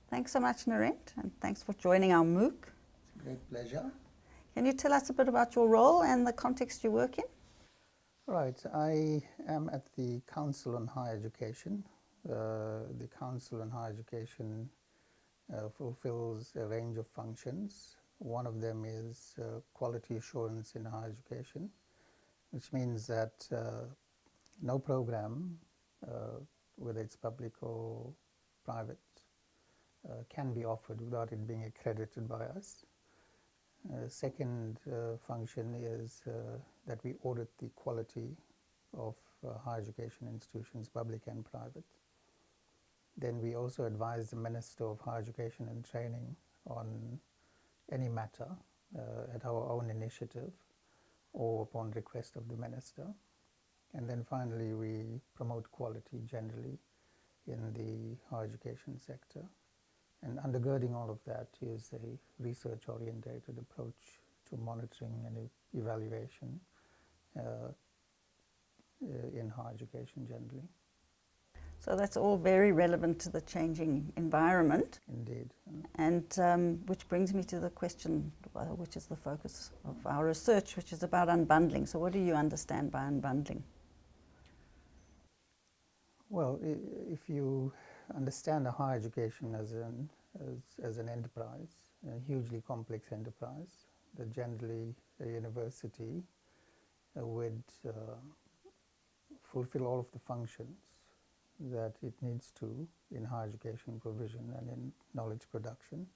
Thanks so much, Nuren, and thanks for joining our MOOC. It's a great pleasure. Can you tell us a bit about your role and the context you work in? Right, I am at the Council on Higher Education. The Council on Higher Education fulfills a range of functions. One of them is quality assurance in higher education, which means that no program, whether it's public or private, can be offered without it being accredited by us. Second function is that we audit the quality of higher education institutions, public and private. Then we also advise the Minister of Higher Education and Training on any matter at our own initiative or upon request of the Minister. And then finally, we promote quality generally in the higher education sector. And undergirding all of that is a research-orientated approach to monitoring and evaluation in higher education generally. So that's all very relevant to the changing environment. Indeed. And which brings me to the question, which is the focus of our research, which is about unbundling. So what do you understand by unbundling? Well, if you understand a higher education as an enterprise, a hugely complex enterprise, that generally a university would fulfill all of the functions that it needs to in higher education provision and in knowledge production,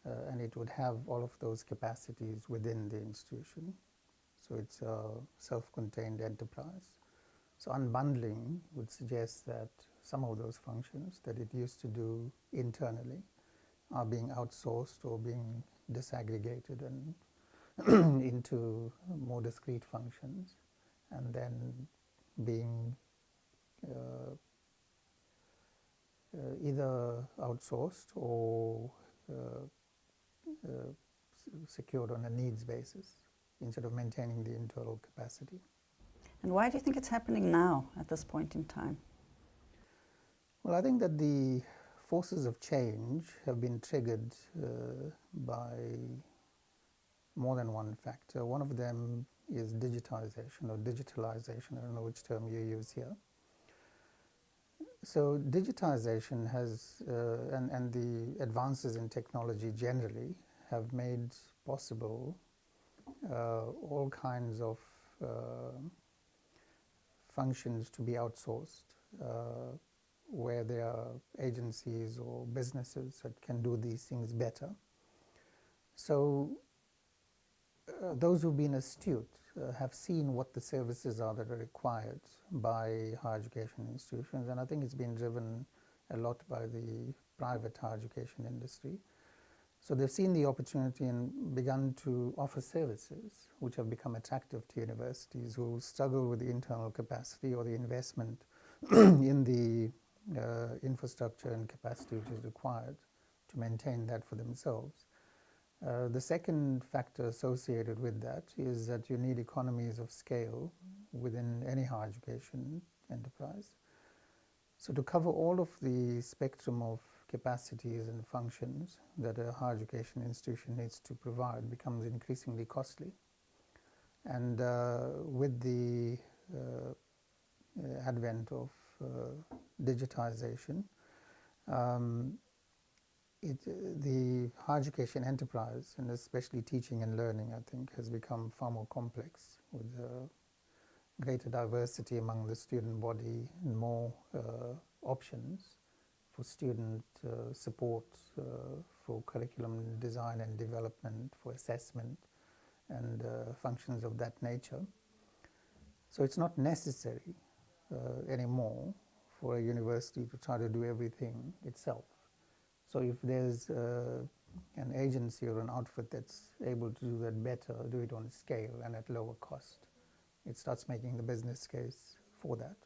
and it would have all of those capacities within the institution. So it's a self-contained enterprise. So unbundling would suggest that some of those functions that it used to do internally are being outsourced or being disaggregated and into more discrete functions, and then being either outsourced or secured on a needs basis instead of maintaining the internal capacity. And why do you think it's happening now at this point in time? Well, I think that the forces of change have been triggered by more than one factor. One of them is digitization or digitalization. I don't know which term you use here. So digitization has, and the advances in technology generally have made possible all kinds of functions to be outsourced, where there are agencies or businesses that can do these things better. So those who've been astute have seen what the services are that are required by higher education institutions, and I think it's been driven a lot by the private higher education industry. So they've seen the opportunity and begun to offer services which have become attractive to universities who struggle with the internal capacity or the investment in the infrastructure and capacity which is required to maintain that for themselves. The second factor associated with that is that you need economies of scale within any higher education enterprise. So to cover all of the spectrum of capacities and functions that a higher education institution needs to provide becomes increasingly costly. And with the advent of digitization, the higher education enterprise, and especially teaching and learning, I think, has become far more complex with greater diversity among the student body and more options for student support, for curriculum design and development, for assessment, and functions of that nature. So it's not necessary anymore for a university to try to do everything itself. So if there's an agency or an outfit that's able to do that better, do it on scale and at lower cost, it starts making the business case for that.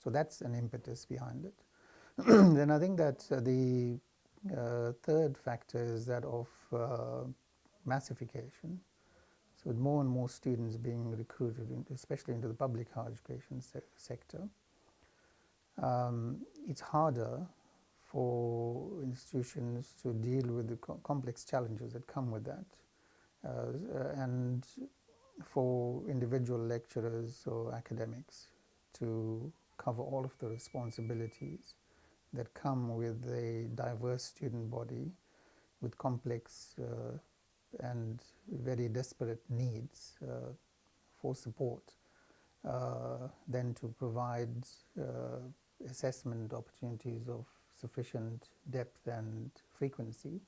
So that's an impetus behind it. Then I think that the third factor is that of massification. So with more and more students being recruited, especially into the public higher education sector, it's harder for institutions to deal with the complex challenges that come with that, and for individual lecturers or academics to cover all of the responsibilities that come with a diverse student body with complex and very desperate needs for support, then to provide assessment opportunities of sufficient depth and frequency.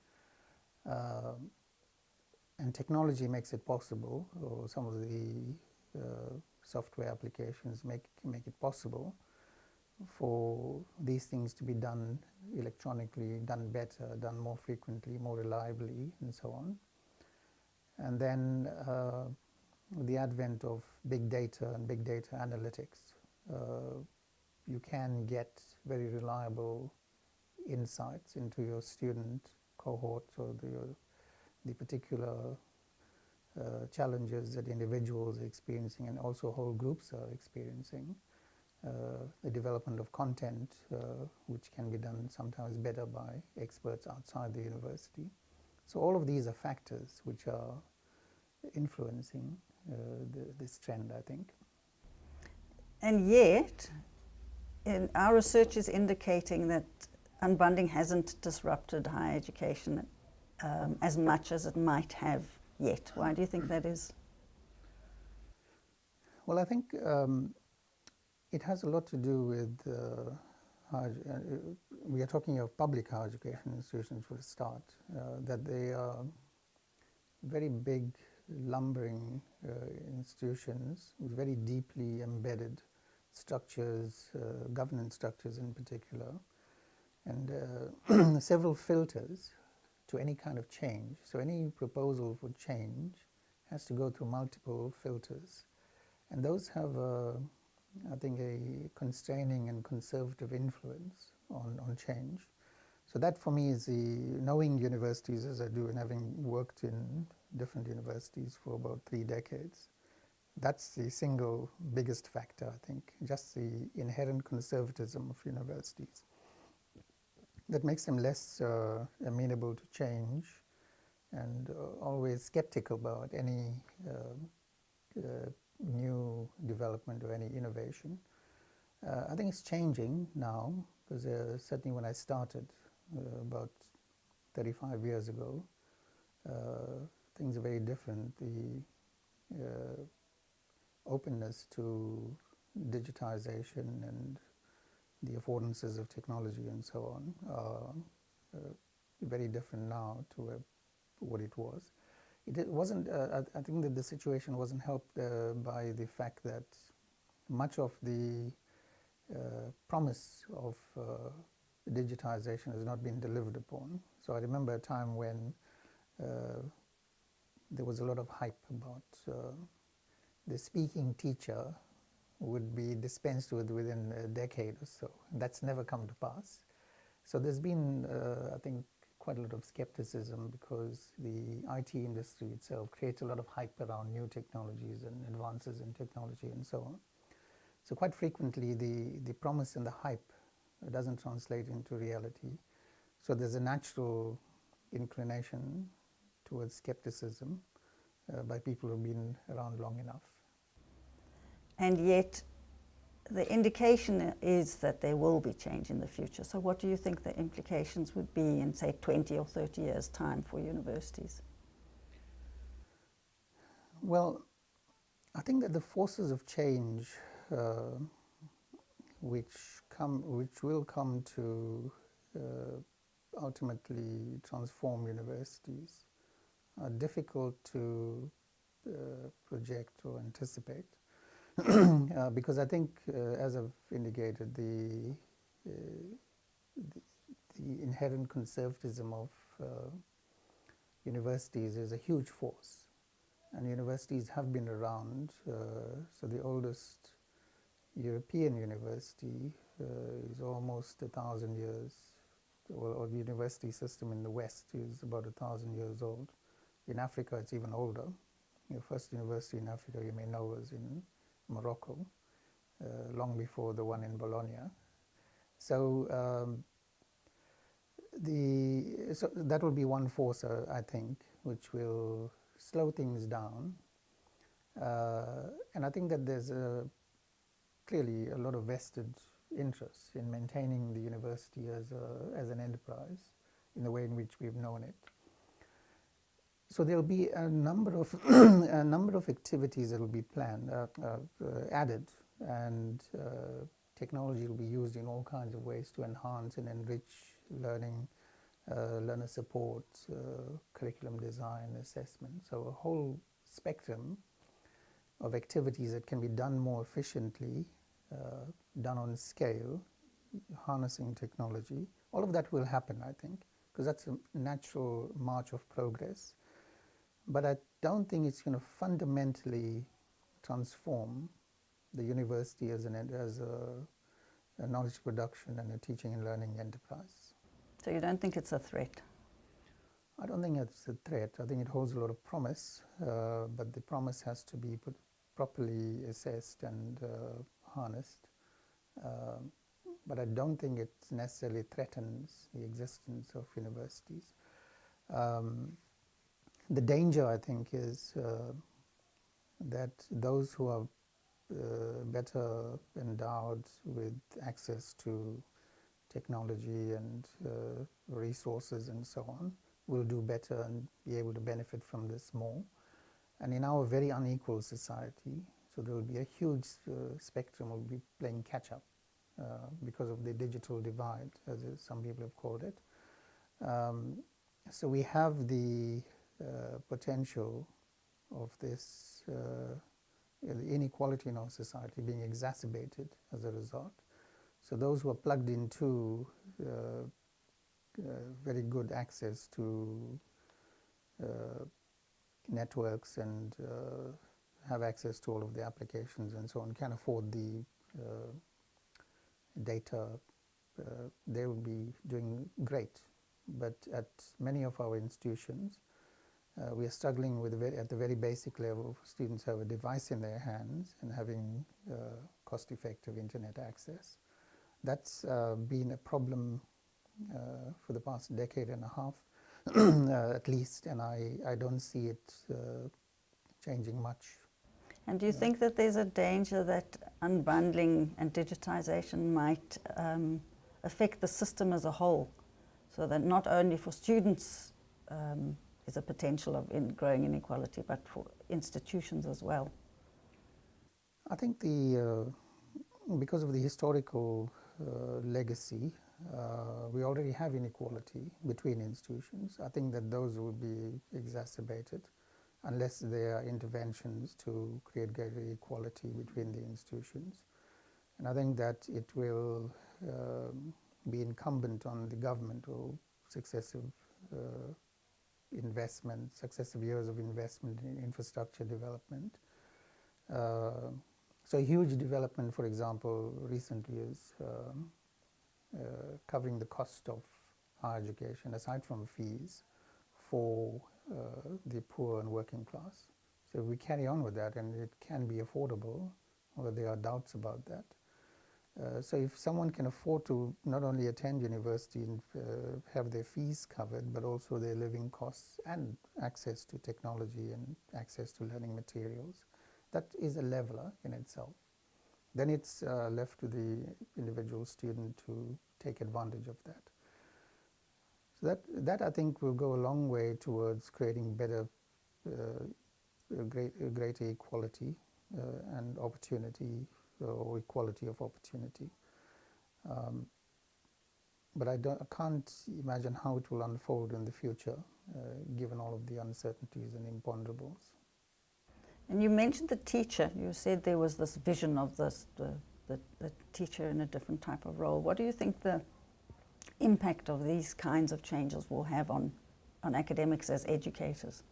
And technology makes it possible, or some of the software applications make it possible for these things to be done electronically, done better, done more frequently, more reliably, and so on. And then with the advent of big data and big data analytics, you can get very reliable insights into your student cohort or the particular challenges that individuals are experiencing and also whole groups are experiencing. The development of content, which can be done sometimes better by experts outside the university. So all of these are factors which are influencing this trend, I think. And yet, our research is indicating that unbundling hasn't disrupted higher education as much as it might have yet. Why do you think that is? Well, I think it has a lot to do with we are talking of public higher education institutions for a start, that they are very big, lumbering institutions with very deeply embedded structures, governance structures in particular, and several filters to any kind of change. So any proposal for change has to go through multiple filters, and those have I think a constraining and conservative influence on change. So that for me is knowing universities as I do and having worked in different universities for about 3 decades, that's the single biggest factor, I think, just the inherent conservatism of universities that makes them less amenable to change and always skeptical about any new development or any innovation. I think it's changing now, because certainly when I started about 35 years ago, things are very different. The openness to digitization and the affordances of technology and so on are very different now to what it was. It wasn't. I think that the situation wasn't helped by the fact that much of the promise of digitization has not been delivered upon. So I remember a time when there was a lot of hype about the speaking teacher would be dispensed with within a decade or so. That's never come to pass. So there's been, I think, quite a lot of skepticism because the IT industry itself creates a lot of hype around new technologies and advances in technology and so on. So quite frequently the promise and the hype doesn't translate into reality. So there's a natural inclination towards skepticism by people who've been around long enough. And yet, the indication is that there will be change in the future. So what do you think the implications would be in, say, 20 or 30 years' time for universities? Well, I think that the forces of change which will come to ultimately transform universities are difficult to project or anticipate. Because I think, as I've indicated, the inherent conservatism of universities is a huge force, and universities have been around. So the oldest European university is almost 1,000 years, or the university system in the West is about 1,000 years old. In Africa, it's even older. The first university in Africa, you may know, was in Morocco, long before the one in Bologna. So So that will be one force, I think, which will slow things down. And I think that there's clearly a lot of vested interest in maintaining the university as an enterprise in the way in which we've known it. So there'll be a number of a number of activities that will be planned, added, and technology will be used in all kinds of ways to enhance and enrich learning, learner support, curriculum design, assessment. So a whole spectrum of activities that can be done more efficiently, done on scale, harnessing technology. All of that will happen, I think, because that's a natural march of progress. But I don't think it's going to fundamentally transform the university as a knowledge production and a teaching and learning enterprise. So you don't think it's a threat? I don't think it's a threat. I think it holds a lot of promise, but the promise has to be properly assessed and harnessed. But I don't think it necessarily threatens the existence of universities. The danger, I think, is that those who are better endowed with access to technology and resources and so on will do better and be able to benefit from this more. And in our very unequal society, so there will be a huge spectrum will be playing catch-up because of the digital divide, as some people have called it. So we have the potential of this the inequality in our society being exacerbated as a result. So those who are plugged into very good access to networks and have access to all of the applications and so on, can afford the data, they will be doing great. But at many of our institutions, we are struggling with at the very basic level. Students have a device in their hands and having cost-effective internet access. That's been a problem for the past decade and a half, at least, and I don't see it changing much. And do you think that there's a danger that unbundling and digitization might affect the system as a whole, so that not only for students is a potential of growing inequality, but for institutions as well? I think because of the historical legacy, we already have inequality between institutions. I think that those will be exacerbated unless there are interventions to create greater equality between the institutions. And I think that it will be incumbent on the government or successive successive years of investment in infrastructure development. So a huge development, for example, recently is covering the cost of higher education, aside from fees, for the poor and working class. So if we carry on with that, and it can be affordable, although there are doubts about that. So if someone can afford to not only attend university and have their fees covered, but also their living costs and access to technology and access to learning materials, that is a leveler in itself. Then it's left to the individual student to take advantage of that. So that I think will go a long way towards creating better, greater equality and opportunity, or equality of opportunity. But I can't imagine how it will unfold in the future, given all of the uncertainties and imponderables. And you mentioned the teacher. You said there was this vision of the teacher in a different type of role. What do you think the impact of these kinds of changes will have on academics as educators?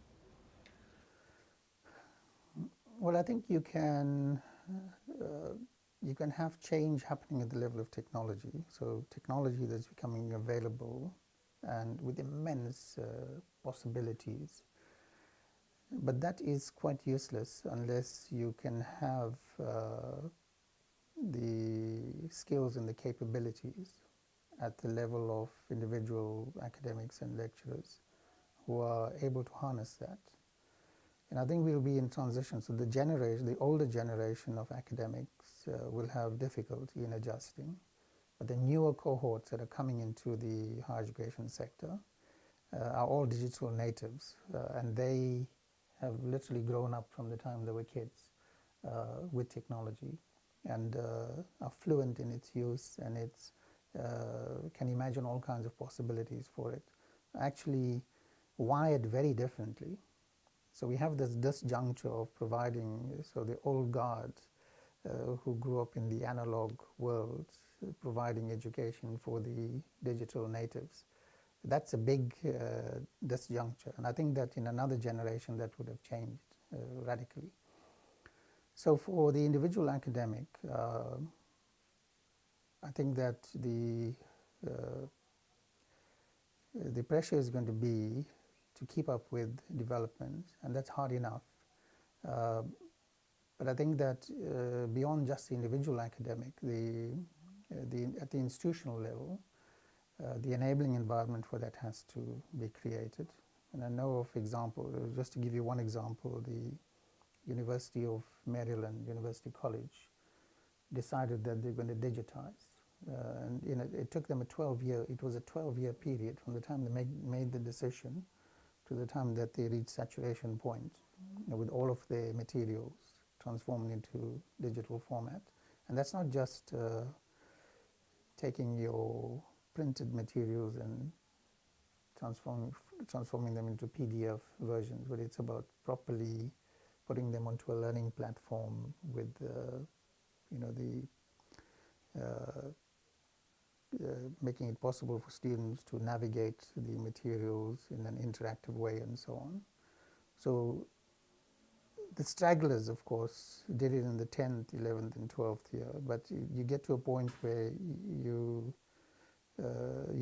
Well, I think you can have change happening at the level of technology. So technology that's becoming available and with immense possibilities. But that is quite useless unless you can have the skills and the capabilities at the level of individual academics and lecturers who are able to harness that. And I think we'll be in transition. So the older generation of academics will have difficulty in adjusting. But the newer cohorts that are coming into the higher education sector are all digital natives. And they have literally grown up from the time they were kids with technology and are fluent in its use, and can imagine all kinds of possibilities for it. Actually wired very differently. So we have this disjuncture of providing, so the old guard who grew up in the analog world, providing education for the digital natives. That's a big disjuncture, and I think that in another generation that would have changed radically. So for the individual academic, I think that the pressure is going to be to keep up with development, and that's hard enough. But I think that beyond just the individual academic, at the institutional level, the enabling environment for that has to be created. And I know of example, just to give you one example, the University of Maryland, University College, decided that they're going to digitize. And it took them it was a 12-year period from the time they made the decision to the time that they reached saturation point, with all of their materials transformed into digital format. And that's not just taking your printed materials and transforming them into PDF versions, but it's about properly putting them onto a learning platform with making it possible for students to navigate the materials in an interactive way and so on. So the stragglers, of course, did it in the 10th, 11th, and 12th year, but you get to a point where you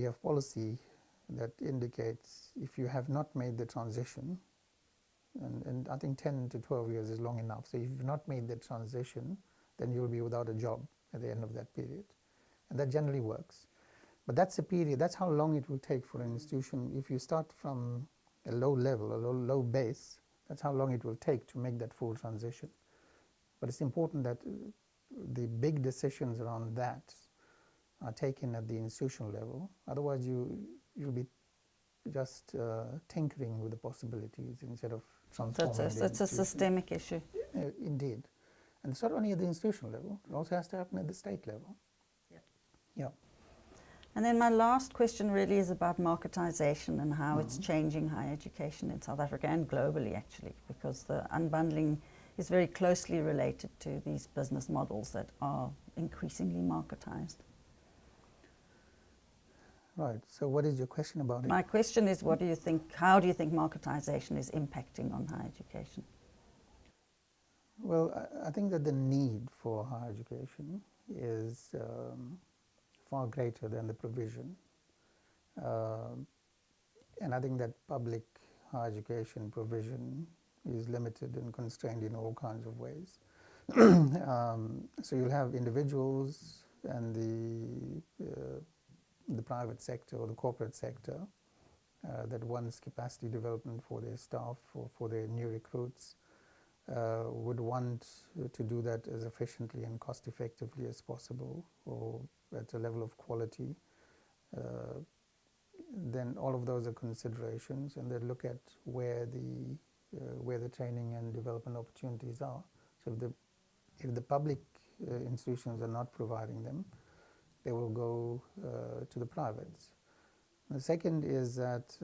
have policy that indicates if you have not made the transition, and I think 10 to 12 years is long enough, so if you've not made the transition, then you'll be without a job at the end of that period. And that generally works. But that's a period, that's how long it will take for an institution. If you start from a low level, a low base, that's how long it will take to make that full transition. But it's important that the big decisions around that are taken at the institutional level. Otherwise, you'll be just tinkering with the possibilities instead of transforming So it's a systemic issue. Indeed. And it's not only at the institutional level, it also has to happen at the state level. Yeah. And then my last question really is about marketization and how it's changing higher education in South Africa and globally, actually, because the unbundling is very closely related to these business models that are increasingly marketized. Right. So what is your question about it? My question is, how do you think marketization is impacting on higher education? Well, I think that the need for higher education is far greater than the provision. And I think that public higher education provision is limited and constrained in all kinds of ways. So you'll have individuals and the private sector or the corporate sector that wants capacity development for their staff or for their new recruits, would want to do that as efficiently and cost effectively as possible, or at a level of quality. Then all of those are considerations, and they look at where the training and development opportunities are. So if the public institutions are not providing them, they will go to the privates. The second is that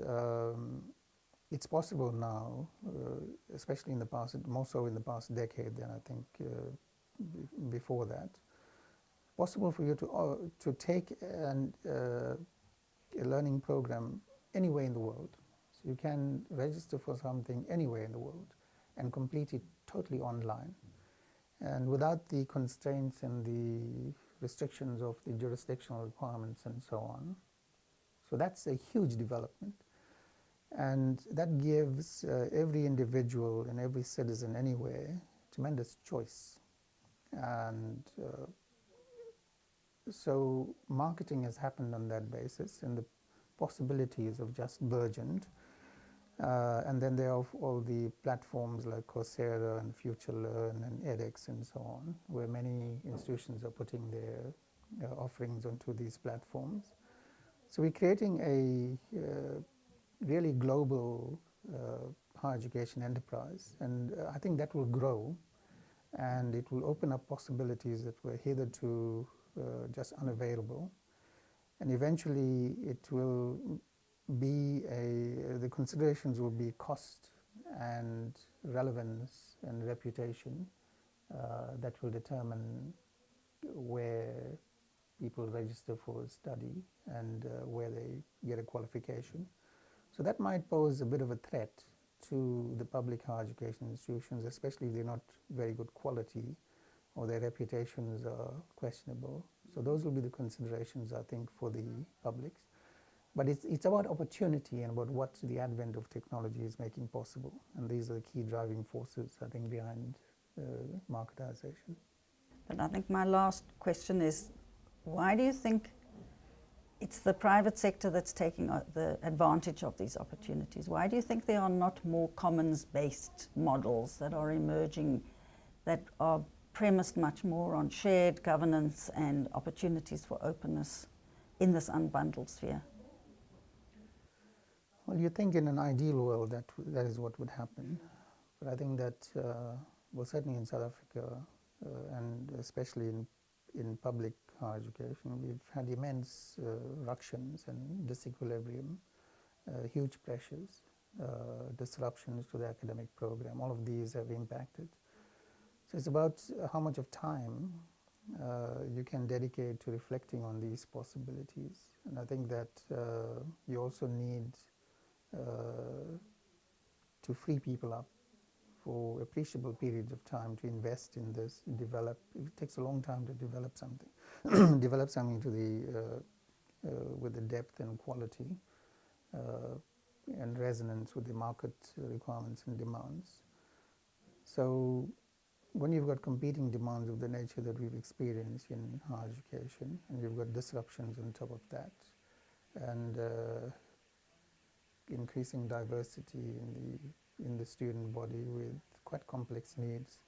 it's possible now, especially in the past, more so in the past decade than I think before that, possible for you to take a learning program anywhere in the world. So you can register for something anywhere in the world and complete it totally online, and without the constraints and the restrictions of the jurisdictional requirements and so on. So that's a huge development, and that gives every individual and every citizen anywhere tremendous choice. And So marketing has happened on that basis, and the possibilities have just burgeoned. And then there are all the platforms like Coursera and FutureLearn and edX and so on, where many institutions are putting their offerings onto these platforms. So we're creating a really global higher education enterprise, and I think that will grow, and it will open up possibilities that were hitherto just unavailable, and eventually it will be the considerations will be cost and relevance and reputation that will determine where people register for a study and where they get a qualification. So that might pose a bit of a threat to the public higher education institutions, especially if they're not very good quality or their reputations are questionable. So those will be the considerations, I think, for the publics. But it's about opportunity and about what the advent of technology is making possible. And these are the key driving forces, I think, behind marketization. But I think my last question is, why do you think it's the private sector that's taking the advantage of these opportunities? Why do you think there are not more commons-based models that are emerging that are premised much more on shared governance and opportunities for openness in this unbundled sphere? Well, you think in an ideal world that is what would happen. But I think that, well, certainly in South Africa, and especially in public higher education, we've had immense ructions and disequilibrium, huge pressures, disruptions to the academic program. All of these have impacted. So it's about how much of time you can dedicate to reflecting on these possibilities. And I think that you also need to free people up for appreciable periods of time to invest in this, develop. It takes a long time to develop something, develop something to with the depth and quality and resonance with the market requirements and demands. So when you've got competing demands of the nature that we've experienced in higher education, and you've got disruptions on top of that, and increasing diversity in the student body with quite complex needs.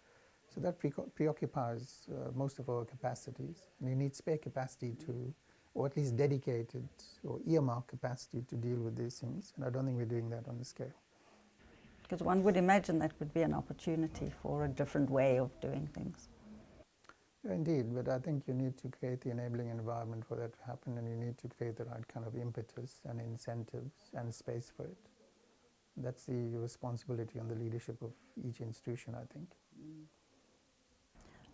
So that preoccupies most of our capacities, and you need spare capacity to, or at least dedicated or earmark capacity to deal with these things, and I don't think we're doing that on the scale. Because one would imagine that would be an opportunity for a different way of doing things. Indeed, but I think you need to create the enabling environment for that to happen, and you need to create the right kind of impetus and incentives and space for it. That's the responsibility on the leadership of each institution, I think.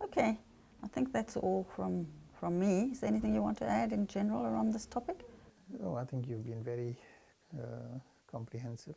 Okay, I think that's all from me. Is there anything you want to add in general around this topic? Oh, I think you've been very comprehensive.